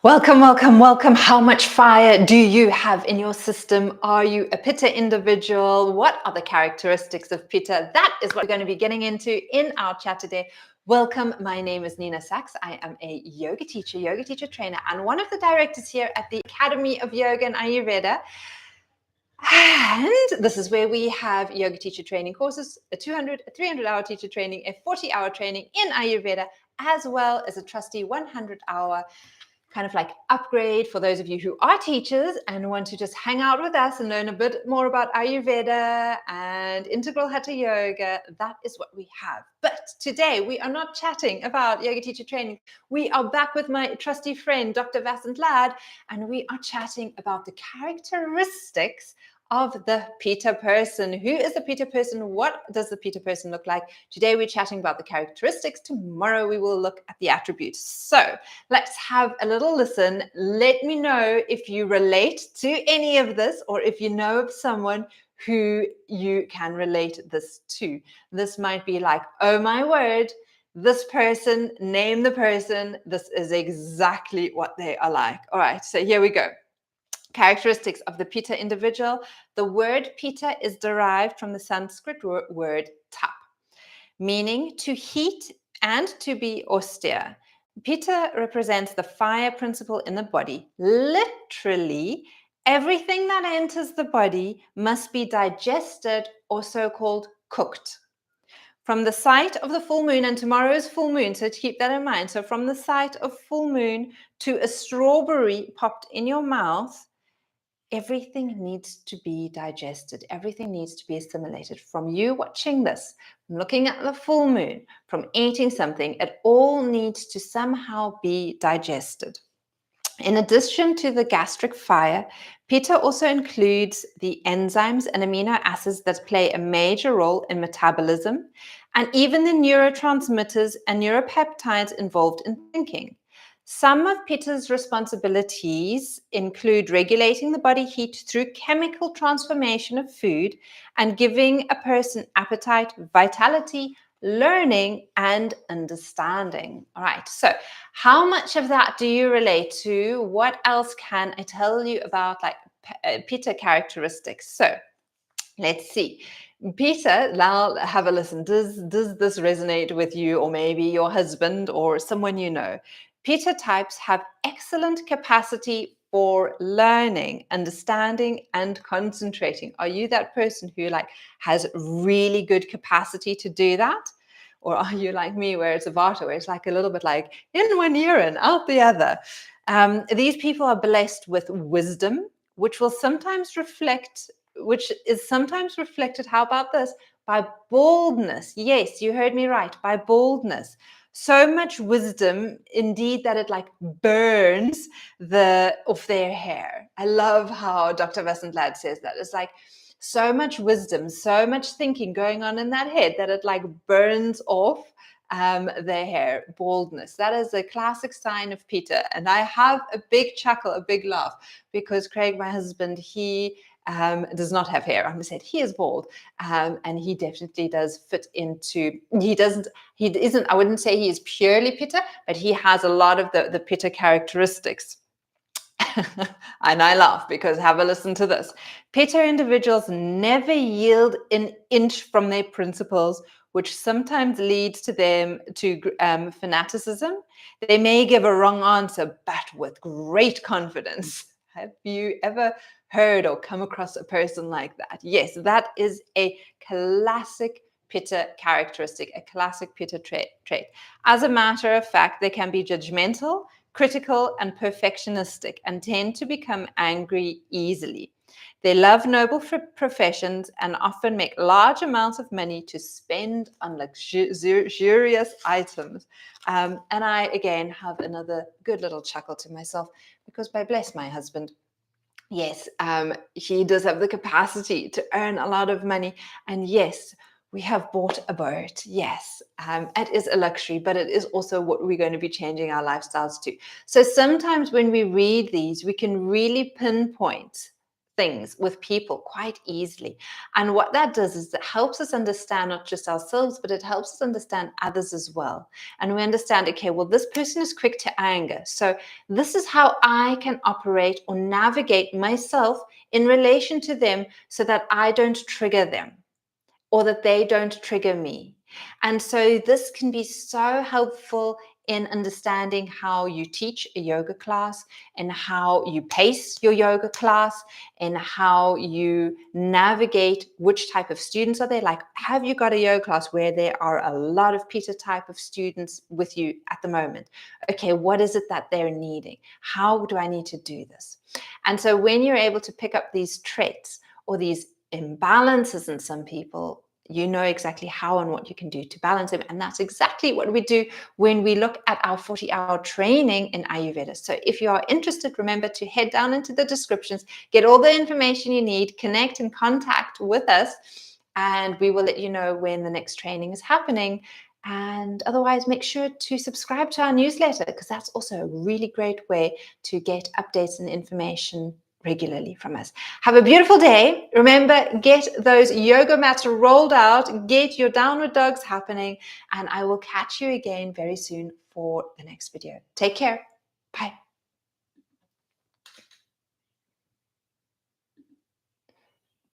Welcome, welcome, welcome. How much fire do you have in your system? Are you a Pitta individual? What are the characteristics of Pitta? That is what we're going to be getting into in our chat today. Welcome. My name is Nina Sachs. I am a yoga teacher trainer, and one of the directors here at the Academy of Yoga and Ayurveda. And this is where we have yoga teacher training courses, a 300-hour teacher training, a 40-hour training in Ayurveda, as well as a trustee 100-hour kind of like upgrade for those of you who are teachers and want to just hang out with us and learn a bit more about Ayurveda and integral Hatha yoga. That is what we have. But today we are not chatting about yoga teacher training. We are back with my trusty friend, Dr. Vasant Lad, and we are chatting about the characteristics of the Pitta person. Who is the Pitta person? What does the Pitta person look like? Today we're chatting about the characteristics. Tomorrow we will look at the attributes. So let's have a little listen. Let me know if you relate to any of this or if you know of someone who you can relate this to. This might be like, oh my word, this person, name the person. This is exactly what they are like. All right, so here we go. Characteristics of the Pitta individual. The word Pitta is derived from the Sanskrit word tap, meaning to heat and to be austere. Pitta represents the fire principle in the body. Literally, everything that enters the body must be digested or so-called cooked. From the sight of the full moon, and tomorrow is full moon, so keep that in mind. So from the sight of full moon to a strawberry popped in your mouth, everything needs to be digested. Everything needs to be assimilated. From you watching this, from looking at the full moon, from eating something, it all needs to somehow be digested. In addition to the gastric fire, Pitta also includes the enzymes and amino acids that play a major role in metabolism, and even the neurotransmitters and neuropeptides involved in thinking. Some of Pitta's responsibilities include regulating the body heat through chemical transformation of food and giving a person appetite, vitality, learning, and understanding. All right, so how much of that do you relate to? What else can I tell you about like Pitta characteristics? So let's see. Pitta, now have a listen. Does this resonate with you or maybe your husband or someone you know? Pitta types have excellent capacity for learning, understanding, and concentrating. Are you that person who like has really good capacity to do that? Or are you like me, where it's a vata, where it's like a little bit like in one ear and out the other? These people are blessed with wisdom, which will sometimes reflect, which is sometimes reflected, how about this? By boldness. Yes, you heard me right, by boldness. So much wisdom, indeed, that it like burns off their hair. I love how Dr. Vasant Lad says that. It's like so much wisdom, so much thinking going on in that head that it like burns off their hair. Baldness. That is a classic sign of Pitta. And I have a big chuckle, a big laugh, because Craig, my husband, he does not have hair. I said he is bald, and he definitely does fit into. He isn't. I wouldn't say he is purely Pitta, but he has a lot of the Pitta characteristics. And I laugh because have a listen to this. Pitta individuals never yield an inch from their principles, which sometimes leads to them to fanaticism. They may give a wrong answer, but with great confidence. Have you ever heard or come across a person like that? Yes, that is a classic Pitta characteristic, a classic Pitta trait. As a matter of fact, they can be judgmental, critical, and perfectionistic, and tend to become angry easily. They love noble professions and often make large amounts of money to spend on luxurious items. And I, again, have another good little chuckle to myself because by bless my husband, yes, he does have the capacity to earn a lot of money. And yes, we have bought a boat. Yes, it is a luxury, but it is also what we're going to be changing our lifestyles to. So sometimes when we read these, we can really pinpoint things with people quite easily. And what that does is it helps us understand not just ourselves, but it helps us understand others as well. And we understand, okay, well, this person is quick to anger. So this is how I can operate or navigate myself in relation to them so that I don't trigger them or that they don't trigger me. And so this can be so helpful in understanding how you teach a yoga class and how you pace your yoga class and how you navigate which type of students are there. Like, have you got a yoga class where there are a lot of Pitta type of students with you at the moment? Okay, what is it that they're needing? How do I need to do this? And so when you're able to pick up these traits or these imbalances in some people, you know exactly how and what you can do to balance them. And that's exactly what we do when we look at our 40-hour training in Ayurveda. So if you are interested, remember to head down into the descriptions, get all the information you need, connect and contact with us, and we will let you know when the next training is happening. And otherwise, make sure to subscribe to our newsletter, because that's also a really great way to get updates and information regularly from us. Have a beautiful day. Remember, get those yoga mats rolled out, get your downward dogs happening, and I will catch you again very soon for the next video. Take care. Bye.